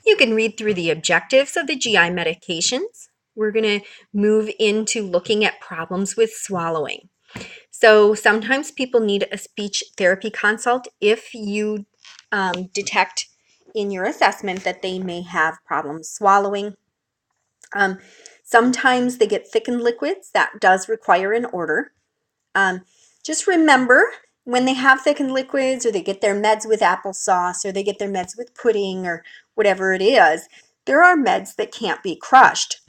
You can read through the objectives of the GI medications. We're going to move into looking at problems with swallowing. So sometimes people need a speech therapy consult if you detect in your assessment that they may have problems swallowing. Sometimes they get thickened liquids. That does require an order. Just remember, when they have thickened liquids, or they get their meds with applesauce, or they get their meds with pudding, or whatever it is, there are meds that can't be crushed.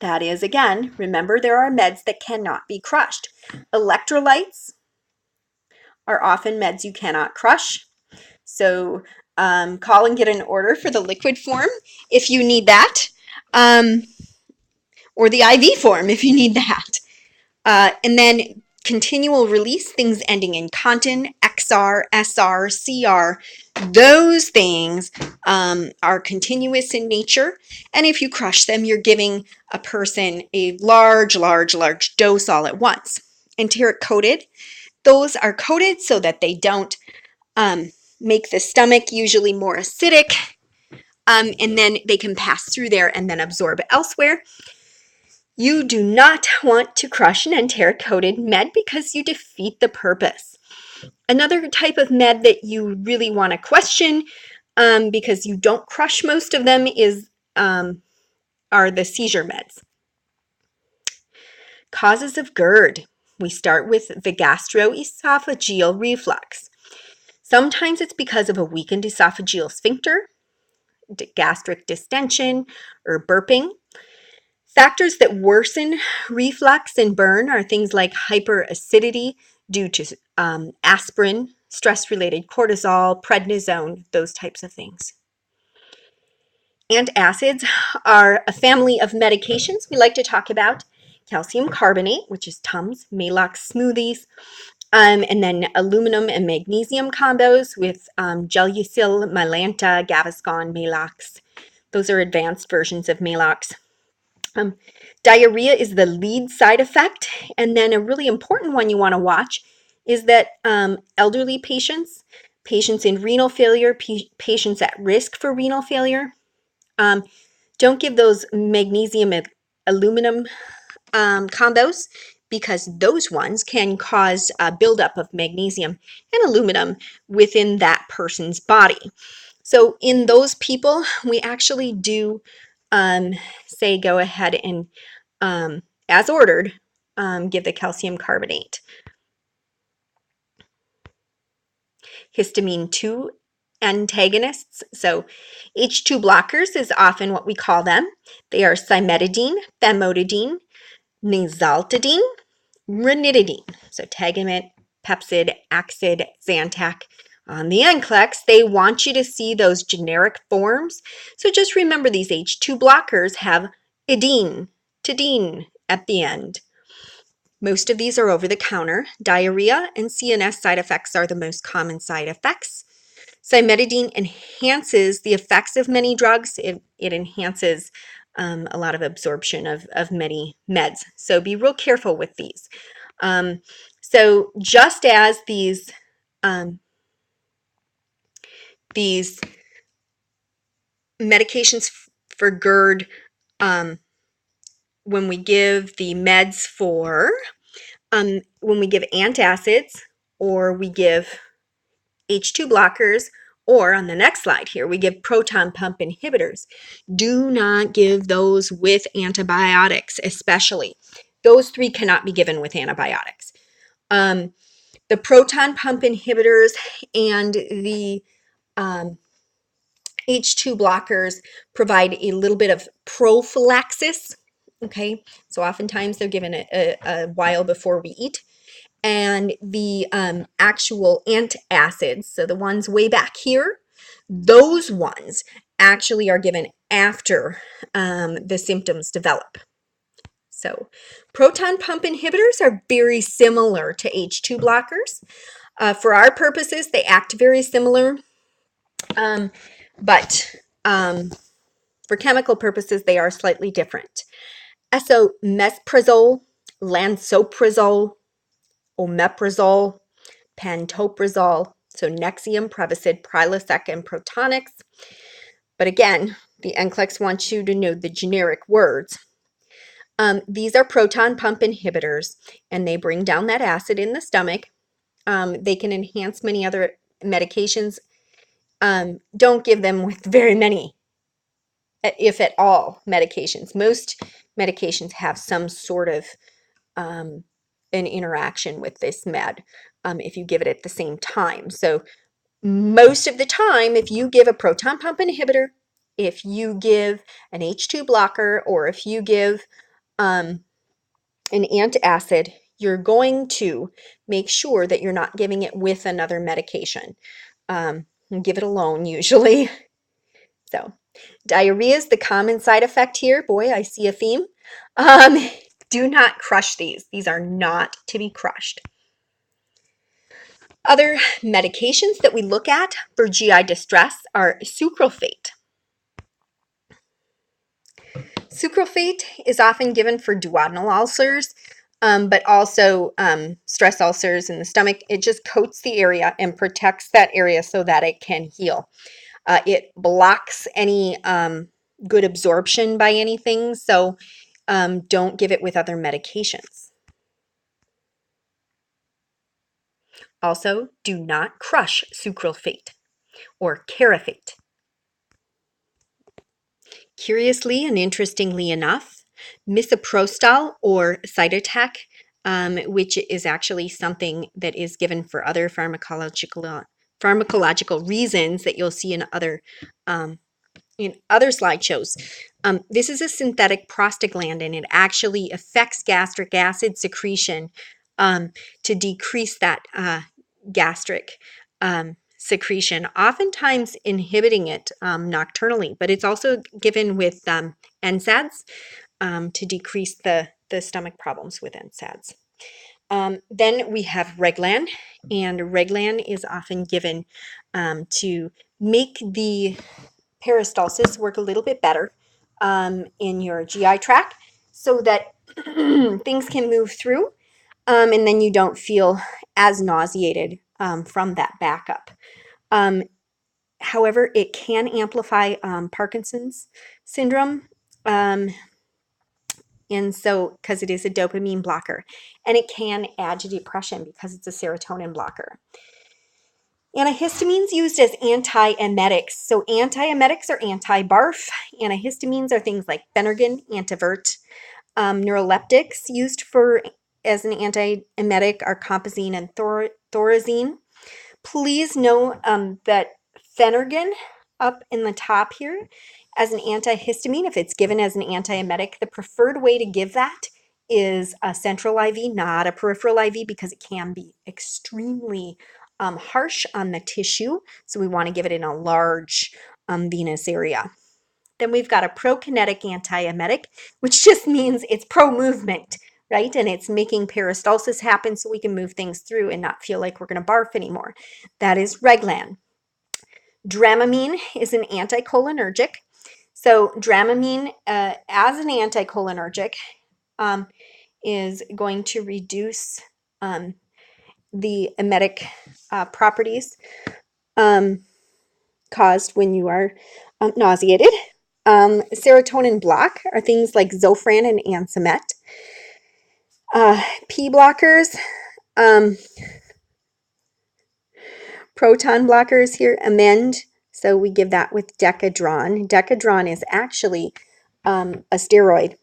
That is, again, remember, there are meds that cannot be crushed. Electrolytes are often meds you cannot crush. So call and get an order for the liquid form if you need that, or the IV form if you need that. And then continual release, things ending in contin, XR, SR, CR, those things are continuous in nature. And if you crush them, you're giving a person a large dose all at once. Enteric coated, those are coated so that they don't make the stomach usually more acidic, and then they can pass through there and then absorb elsewhere. You do not want to crush an enteric-coated med because you defeat the purpose. Another type of med that you really want to question, because you don't crush most of them, are the seizure meds. Causes of GERD. We start with the gastroesophageal reflux. Sometimes it's because of a weakened esophageal sphincter, gastric distension, or burping. Factors that worsen reflux and burn are things like hyperacidity due to aspirin, stress-related cortisol, prednisone, those types of things. Antacids are a family of medications we like to talk about. Calcium carbonate, which is Tums, Maalox smoothies, and then aluminum and magnesium combos with Gelusil, Mylanta, Gaviscon, Maalox. Those are advanced versions of Maalox. Diarrhea is the lead side effect, and then a really important one you want to watch is that elderly patients, patients in renal failure, patients at risk for renal failure, don't give those magnesium and aluminum combos, because those ones can cause a buildup of magnesium and aluminum within that person's body. So in those people, we actually do say go ahead and, as ordered, give the calcium carbonate. Histamine 2 antagonists, so H2 blockers is often what we call them. They are cimetidine, famotidine, nazaltidine, ranitidine, so Tagamet, Pepcid, Axid, Zantac. On the NCLEX, they want you to see those generic forms. So just remember, these H2 blockers have idine, tidine at the end. Most of these are over the counter. Diarrhea and CNS side effects are the most common side effects. Cimetidine enhances the effects of many drugs. It enhances a lot of absorption of many meds. So be real careful with these. So just as these medications for GERD, when we give the meds for, when we give antacids, or we give H2 blockers, or on the next slide here, we give proton pump inhibitors. Do not give those with antibiotics, especially. Those three cannot be given with antibiotics. The proton pump inhibitors and the H2 blockers provide a little bit of prophylaxis. Okay, so oftentimes they're given a while before we eat. And the actual antacids, so the ones way back here, those ones actually are given after the symptoms develop. So proton pump inhibitors are very similar to H2 blockers. For our purposes, they act very similar, but for chemical purposes, they are slightly different. Esomeprazole, lansoprazole, omeprazole, pantoprazole, so Nexium, Prevacid, Prilosec, and Protonix. But again, the NCLEX wants you to know the generic words. These are proton pump inhibitors, and they bring down that acid in the stomach. They can enhance many other medications. Don't give them with very many, if at all, medications. Most medications have some sort of an interaction with this med if you give it at the same time. So most of the time, if you give a proton pump inhibitor, if you give an H2 blocker, or if you give an antacid, you're going to make sure that you're not giving it with another medication. Give it alone usually. So diarrhea is the common side effect here. Boy, I see a theme. Do not crush these. These are not to be crushed. Other medications that we look at for GI distress are sucralfate. Sucralfate is often given for duodenal ulcers, but also stress ulcers in the stomach. It just coats the area and protects that area so that it can heal. It blocks any good absorption by anything, so don't give it with other medications. Also, do not crush sucralfate or carafate. Curiously and interestingly enough, misoprostol or cytotec, which is actually something that is given for other pharmacological reasons that you'll see in other slideshows. This is a synthetic prostaglandin. It actually affects gastric acid secretion to decrease that gastric secretion, oftentimes inhibiting it nocturnally, but it's also given with NSAIDs to decrease the stomach problems with NSAIDs. Then we have Reglan, and Reglan is often given to make the peristalsis work a little bit better in your GI tract so that things can move through, and then you don't feel as nauseated from that backup. However, it can amplify Parkinson's syndrome, and so because it is a dopamine blocker, and it can add to depression because it's a serotonin blocker. Antihistamines used as antiemetics. So antiemetics are anti-barf. Antihistamines are things like Phenergan, Antivert. Neuroleptics used as an antiemetic are compazine and thorazine. Please know that Phenergan up in the top here as an antihistamine, if it's given as an antiemetic, the preferred way to give that is a central IV, not a peripheral IV, because it can be extremely harsh on the tissue. So we want to give it in a large venous area. Then we've got a prokinetic antiemetic, which just means it's pro-movement, right? And it's making peristalsis happen so we can move things through and not feel like we're going to barf anymore. That is Reglan. Dramamine is an anticholinergic. So Dramamine as an anticholinergic is going to reduce the emetic properties caused when you are nauseated. Serotonin block are things like Zofran and Ansimet. P blockers, proton blockers here, Amend. So we give that with Decadron. Decadron is actually a steroid.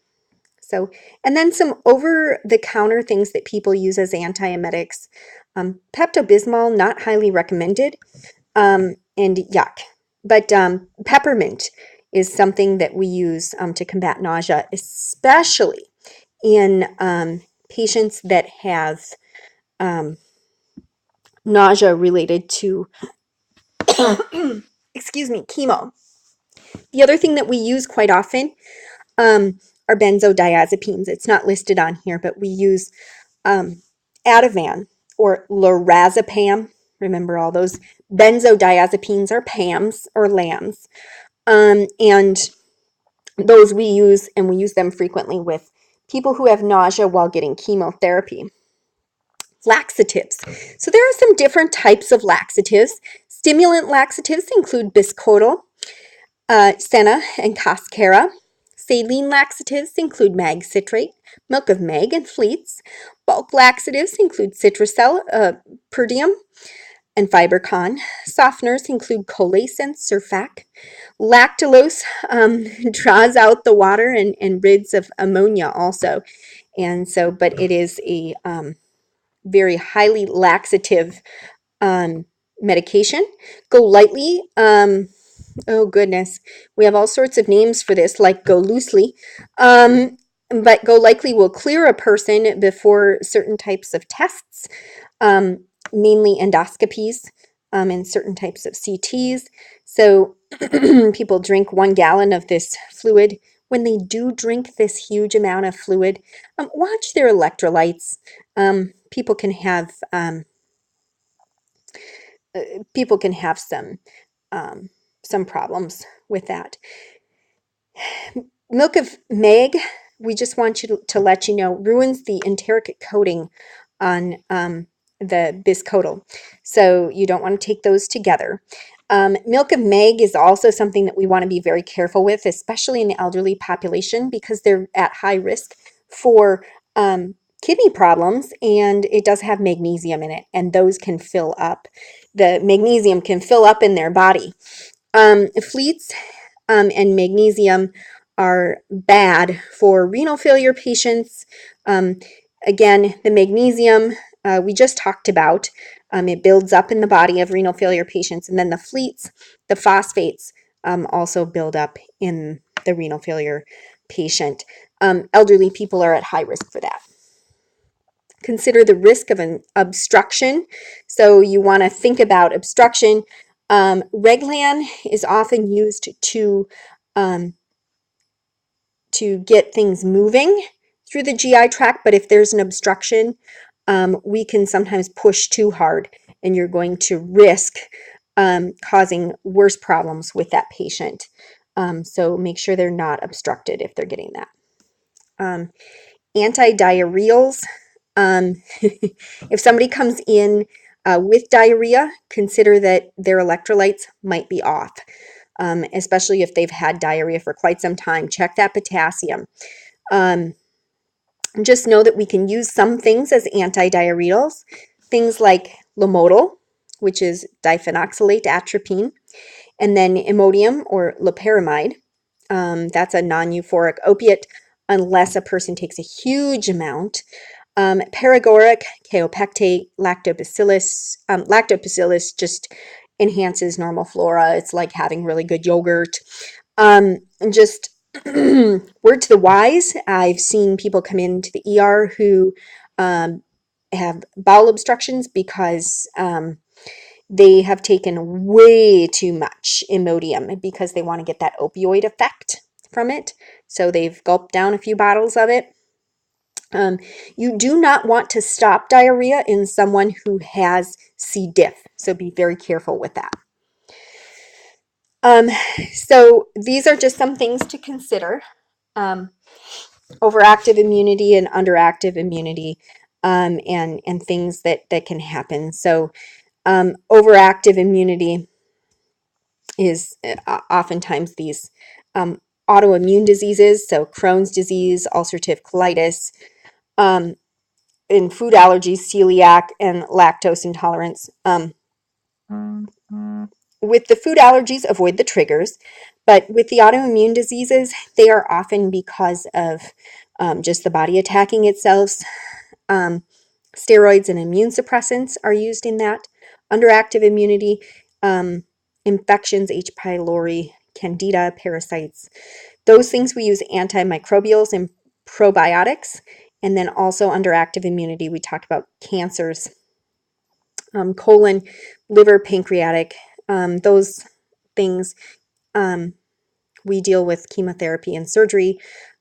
So, and then some over-the-counter things that people use as antiemetics. Pepto-Bismol, not highly recommended, and yuck. But peppermint is something that we use to combat nausea, especially in patients that have nausea related to, excuse me, chemo. The other thing that we use quite often are benzodiazepines. It's not listed on here, but we use Ativan or lorazepam. Remember, all those benzodiazepines are PAMs or LAMs. And those we use, and we use them frequently with people who have nausea while getting chemotherapy. Laxatives. So there are some different types of laxatives. Stimulant laxatives include biscotal, Senna and Cascara. Saline laxatives include mag citrate, milk of mag, and fleets. Bulk laxatives include Citracel, Perdium, and Fibercon. Softeners include Colace and Surfac. Lactulose draws out the water and rids of ammonia also. And so, but it is a very highly laxative medication. Go lightly. Oh goodness, we have all sorts of names for this, like go loosely. But go likely will clear a person before certain types of tests, mainly endoscopies and certain types of CTs. So people drink 1 gallon of this fluid. When they do drink this huge amount of fluid, watch their electrolytes. People can have some problems with that. Milk of Meg, we just want you to let you know, ruins the enteric coating on the biscotal. So you don't want to take those together. Milk of Meg is also something that we want to be very careful with, especially in the elderly population, because they're at high risk for kidney problems, and it does have magnesium in it, and those can fill up. The magnesium can fill up in their body. Fleets and magnesium are bad for renal failure patients. Again, the magnesium we just talked about, it builds up in the body of renal failure patients, and then the fleets, the phosphates, also build up in the renal failure patient. Elderly people are at high risk for that. Consider the risk of an obstruction. So you want to think about obstruction. Reglan is often used to get things moving through the GI tract, but if there's an obstruction, we can sometimes push too hard, and you're going to risk causing worse problems with that patient. So make sure they're not obstructed if they're getting that. Antidiarrheals. If somebody comes in with diarrhea, consider that their electrolytes might be off, especially if they've had diarrhea for quite some time. Check that potassium. Just know that we can use some things as antidiarrheals, things like Lomotil, which is diphenoxylate atropine, and then Imodium or loperamide. That's a non-euphoric opiate unless a person takes a huge amount. Paregoric, kaopectate, lactobacillus. Lactobacillus just enhances normal flora. It's like having really good yogurt. And just word to the wise, I've seen people come into the ER who have bowel obstructions because they have taken way too much Imodium because they want to get that opioid effect from it. So they've gulped down a few bottles of it. You do not want to stop diarrhea in someone who has C. diff, so be very careful with that. So these are just some things to consider. Overactive immunity and underactive immunity, and things that can happen. So overactive immunity is oftentimes these autoimmune diseases, so Crohn's disease, ulcerative colitis, in food allergies, celiac, and lactose intolerance. With the food allergies, avoid the triggers, but with the autoimmune diseases, they are often because of just the body attacking itself. Steroids and immune suppressants are used in that. Underactive immunity, infections, H. pylori, candida, parasites. Those things we use antimicrobials and probiotics. And then also underactive immunity, we talked about cancers, colon, liver, pancreatic, those things. We deal with chemotherapy and surgery,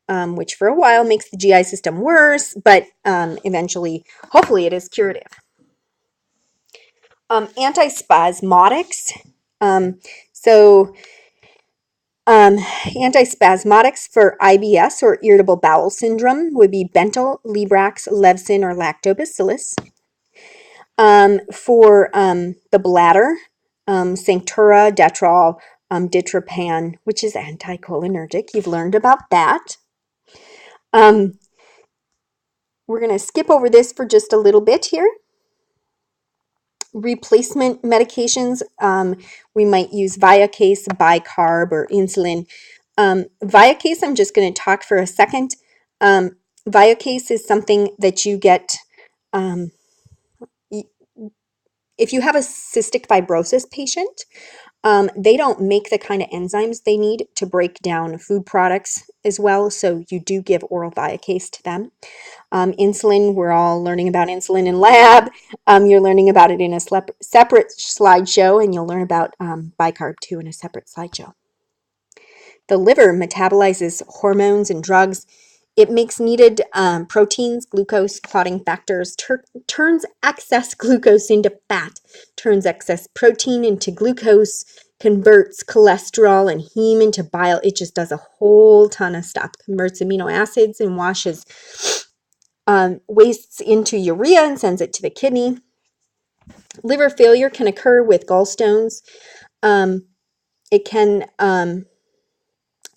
which for a while makes the GI system worse, but eventually, hopefully, it is curative. Antispasmodics. Antispasmodics for IBS or irritable bowel syndrome would be Bentyl, Librax, Levsin, or Lactobacillus. For the bladder, Sanctura, Detrol, Ditropan, which is anticholinergic. You've learned about that. We're going to skip over this for just a little bit here. Replacement medications, we might use Viacase, bicarb, or insulin. Viacase, I'm just going to talk for a second. Viacase is something that you get if you have a cystic fibrosis patient. They don't make the kind of enzymes they need to break down food products as well, so you do give oral Viacase to them. Insulin, we're all learning about insulin in lab. You're learning about it in a separate slideshow, and you'll learn about bicarb too in a separate slideshow. The liver metabolizes hormones and drugs. It makes needed proteins, glucose, clotting factors, turns excess glucose into fat, turns excess protein into glucose, converts cholesterol and heme into bile. It just does a whole ton of stuff. Converts amino acids and washes wastes into urea and sends it to the kidney. Liver failure can occur with gallstones. It can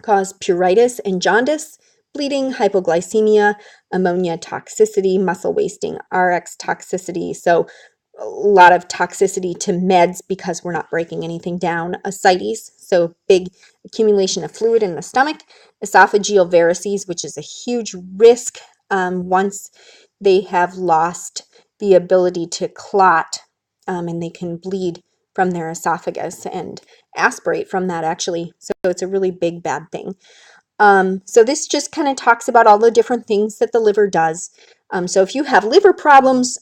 cause pruritus and jaundice, bleeding, hypoglycemia, ammonia toxicity, muscle wasting, RX toxicity. So a lot of toxicity to meds because we're not breaking anything down. Ascites, so big accumulation of fluid in the stomach. Esophageal varices, which is a huge risk once they have lost the ability to clot, and they can bleed from their esophagus and aspirate from that actually. So it's a really big bad thing. So this just kind of talks about all the different things that the liver does. So if you have liver problems,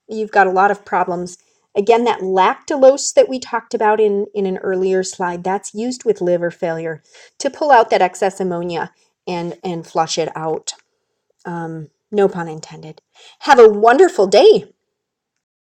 you've got a lot of problems. Again, that lactulose that we talked about in an earlier slide, that's used with liver failure to pull out that excess ammonia and flush it out. No pun intended. Have a wonderful day.